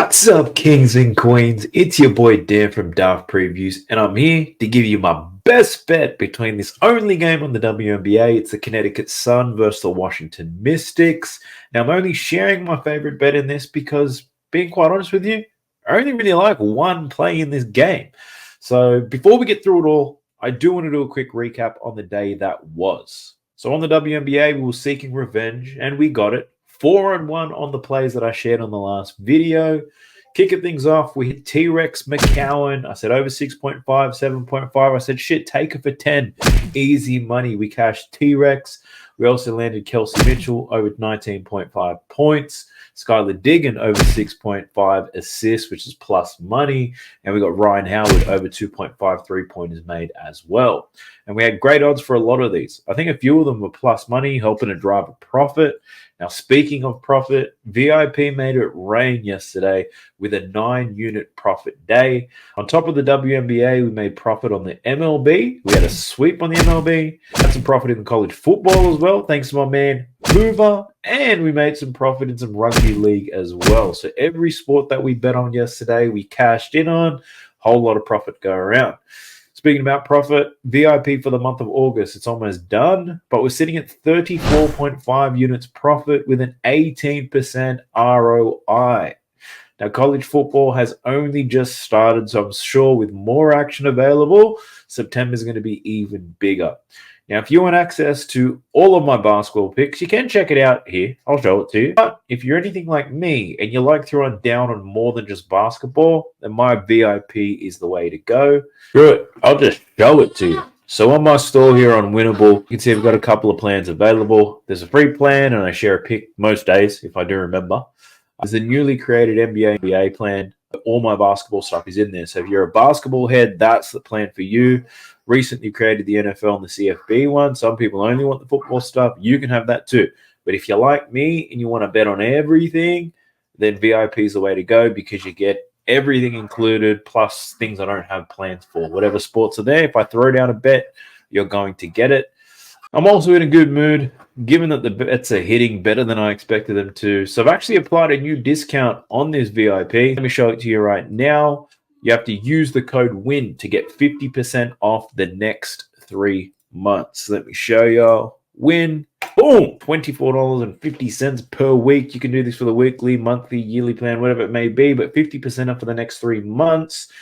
What's up, kings and queens? It's your boy Dan from Daft Previews, and I'm here to give you my best bet between this only game on the WNBA. It's the Connecticut Sun versus the Washington Mystics. Now, I'm only sharing my favorite bet in this because, being quite honest with you, I only really like one play in this game. So before we get through it all, I do want to do a quick recap on the day that was. So on the WNBA, we were seeking revenge, and we got it. 4-1 on the plays that I shared on the last video. Kicking things off, we hit T-Rex McCowan. I said over 6.5, 7.5. I said, shit, take it for 10. Easy money. We cashed T-Rex. We also landed Kelsey Mitchell over 19.5 points. Skylar Diggin over 6.5 assists, which is plus money. And we got Ryan Howard over 2.5 3-pointers made as well. And we had great odds for a lot of these. I think a few of them were plus money, helping to drive a profit. Now, speaking of profit, VIP made it rain yesterday with a 9-unit profit day. On top of the WNBA, we made profit on the MLB. We had a sweep on the MLB. Had some profit in college football as well, thanks to my man Hoover. And we made some profit in some rugby league as well. So every sport that we bet on yesterday, we cashed in on. Whole lot of profit go around. Speaking about profit, VIP for the month of August, it's almost done, but we're sitting at 34.5 units profit with an 18% ROI. Now, college football has only just started, so I'm sure with more action available, September is going to be even bigger. Now, if you want access to all of my basketball picks, you can check it out here. I'll show it to you. But if you're anything like me and you like throwing down on more than just basketball, then my VIP is the way to go. Screw it. I'll just show it to you. So on my store here on Winnable, you can see I've got a couple of plans available. There's a free plan, and I share a pick most days, if I do remember. There's a newly created NBA plan. All my basketball stuff is in there. So if you're a basketball head, that's the plan for you. Recently created the NFL and the CFB one. Some people only want the football stuff. You can have that too. But if you're like me and you want to bet on everything, then VIP is the way to go because you get everything included plus things I don't have plans for. Whatever sports are there, if I throw down a bet, you're going to get it. I'm also in a good mood, given that the bets are hitting better than I expected them to. So I've actually applied a new discount on this VIP. Let me show it to you right now. You have to use the code WIN to get 50% off the next 3 months. Let me show you. WIN. Boom. $24.50 per week. You can do this for the weekly, monthly, yearly plan, whatever it may be, but 50% off for the next 3 months.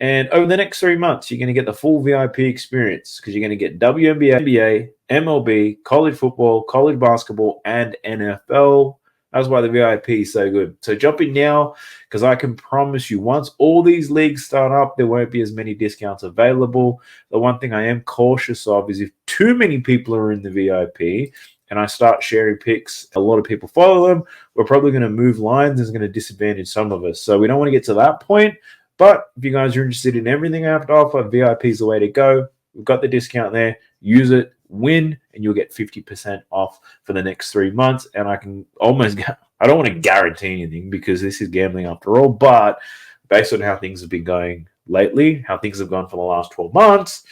And over the next 3 months, you're going to get the full VIP experience because you're going to get WNBA, NBA, MLB, college football, college basketball, and NFL. That's why the VIP is so good. So jump in now because I can promise you once all these leagues start up, there won't be as many discounts available. The one thing I am cautious of is if too many people are in the VIP and I start sharing picks, a lot of people follow them, we're probably going to move lines and it's going to disadvantage some of us. So we don't want to get to that point. But if you guys are interested in everything I have to offer, VIP is the way to go. We've got the discount there. Use it, win, and you'll get 50% off for the next 3 months. And I can almost, I don't want to guarantee anything because this is gambling after all, but based on how things have been going lately, how things have gone for the last 12 months,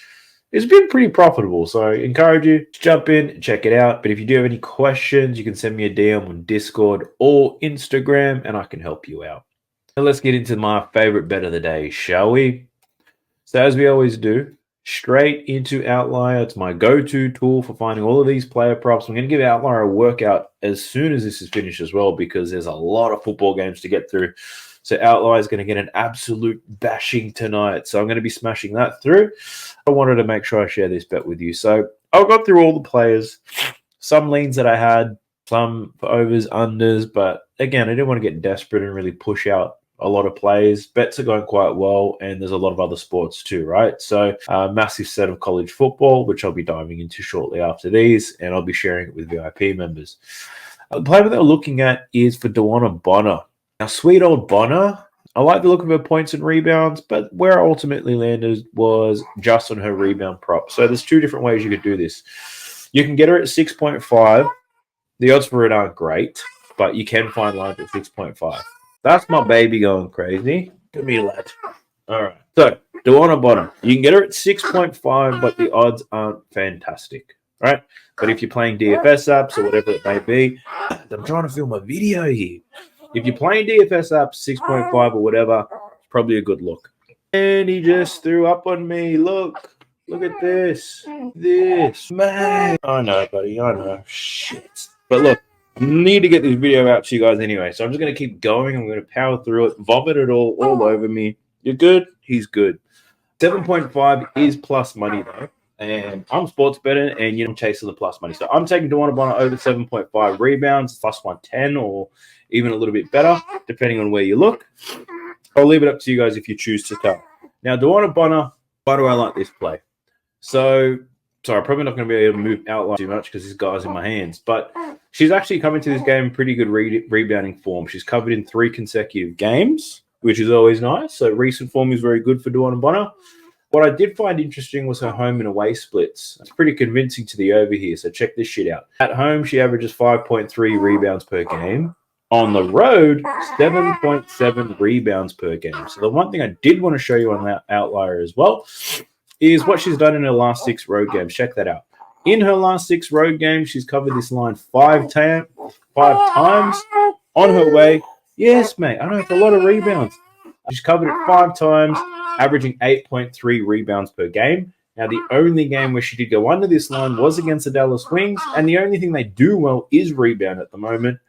it's been pretty profitable. So I encourage you to jump in and check it out. But if you do have any questions, you can send me a DM on Discord or Instagram, and I can help you out. Now let's get into my favorite bet of the day, shall we? So as we always do, straight into Outlier. It's my go-to tool for finding all of these player props. I'm going to give Outlier a workout as soon as this is finished as well because there's a lot of football games to get through. So Outlier is going to get an absolute bashing tonight. So I'm going to be smashing that through. I wanted to make sure I share this bet with you. So I'll go through all the players, some leans that I had, some for overs, unders. But again, I didn't want to get desperate and really push out a lot of plays. Bets are going quite well, and there's a lot of other sports too, right? So massive set of college football, which I'll be diving into shortly after these, and I'll be sharing it with VIP members. The player that we're looking at is for Dewana Bonner. Now, sweet old Bonner, I like the look of her points and rebounds, but where I ultimately landed was just on her rebound prop. So there's 2 different ways you could do this. You can get her at 6.5. The odds for it aren't great, but you can find lines at 6.5. That's my baby going crazy. Give me a lad. All right. So, Dewana Bonner. You can get her at 6.5, but the odds aren't fantastic. Right? But if you're playing DFS apps or whatever it may be, I'm trying to film a video here. If you're playing DFS apps, 6.5 or whatever, it's probably a good look. And he just threw up on me. Look at this. Man. I know, buddy. I know. Shit. But look, I need to get this video out to you guys anyway. So I'm just going to keep going. I'm going to power through it, vomit it all over me. You're good? He's good. 7.5 is plus money, though. And I'm sports betting, and I'm chasing the plus money. So I'm taking Bonner over 7.5 rebounds, plus 110, or even a little bit better, depending on where you look. I'll leave it up to you guys if you choose to tell. Now, Bonner, why do I like this play? So, sorry, I'm probably not going to be able to move outline too much because this guy's in my hands. But she's actually coming to this game in pretty good rebounding form. She's covered in 3 consecutive games, which is always nice. So recent form is very good for Bonner. What I did find interesting was her home and away splits. It's pretty convincing to the over here, so check this shit out. At home, she averages 5.3 rebounds per game. On the road, 7.7 rebounds per game. So the one thing I did want to show you on that outlier as well is what she's done in her last 6 road games. Check that out. In her last 6 road games, she's covered this line 5 times on her way. Yes, mate, I know it's a lot of rebounds. She's covered it 5 times, averaging 8.3 rebounds per game. Now, the only game where she did go under this line was against the Dallas Wings, and the only thing they do well is rebound at the moment.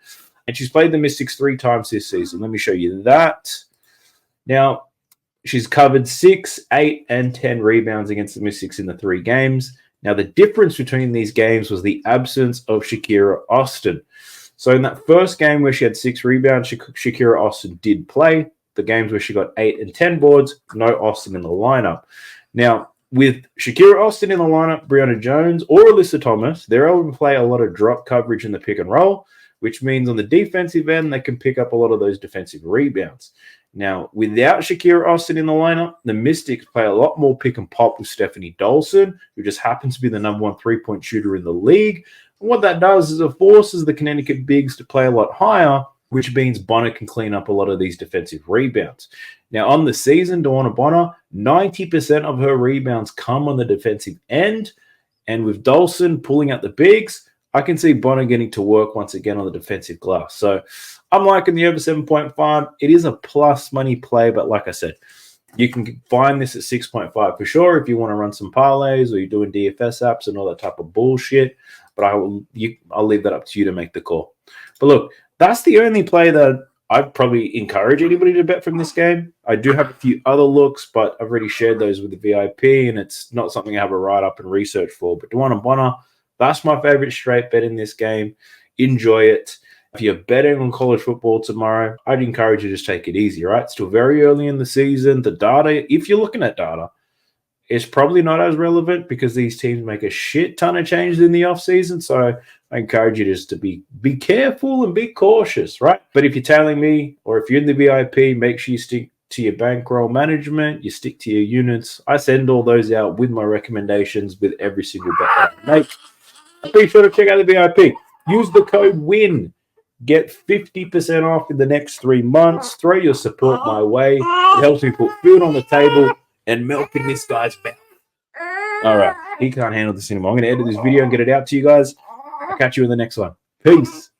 And she's played the Mystics 3 times this season. Let me show you that. Now, she's covered 6, 8, and 10 rebounds against the Mystics in the 3 games. Now, the difference between these games was the absence of Shakira Austin. So in that first game where she had 6 rebounds, Shakira Austin did play. The games where she got 8 and 10 boards, no Austin in the lineup. Now, with Shakira Austin in the lineup, Brianna Jones or Alyssa Thomas, they're able to play a lot of drop coverage in the pick and roll, which means on the defensive end, they can pick up a lot of those defensive rebounds. Now, without Shakira Austin in the lineup, the Mystics play a lot more pick and pop with Stephanie Dolson, who just happens to be the #1 3-point shooter in the league. And what that does is it forces the Connecticut bigs to play a lot higher, which means Bonner can clean up a lot of these defensive rebounds. Now, on the season, DeWanna Bonner, 90% of her rebounds come on the defensive end. And with Dolson pulling out the bigs, I can see Bonner getting to work once again on the defensive glass. So I'm liking the over 7.5. It is a plus money play, but like I said, you can find this at 6.5 for sure if you want to run some parlays or you're doing DFS apps and all that type of bullshit. But I'll leave that up to you to make the call. But look, that's the only play that I'd probably encourage anybody to bet from this game. I do have a few other looks, but I've already shared those with the VIP, and it's not something I have a write-up and research for. But DeWanna Bonner, that's my favorite straight bet in this game. Enjoy it. If you're betting on college football tomorrow, I'd encourage you to just take it easy, right? It's still very early in the season. The data, if you're looking at data, it's probably not as relevant because these teams make a shit ton of changes in the offseason. So I encourage you just to be careful and be cautious, right? But if you're tailing me or if you're in the VIP, make sure you stick to your bankroll management, you stick to your units. I send all those out with my recommendations with every single bet that I make. Be sure to check out the VIP. Use the code WIN. Get 50% off in the next 3 months. Throw your support my way. It helps me put food on the table and milk in this guy's mouth. All right. He can't handle this anymore. I'm going to edit this video and get it out to you guys. I'll catch you in the next one. Peace.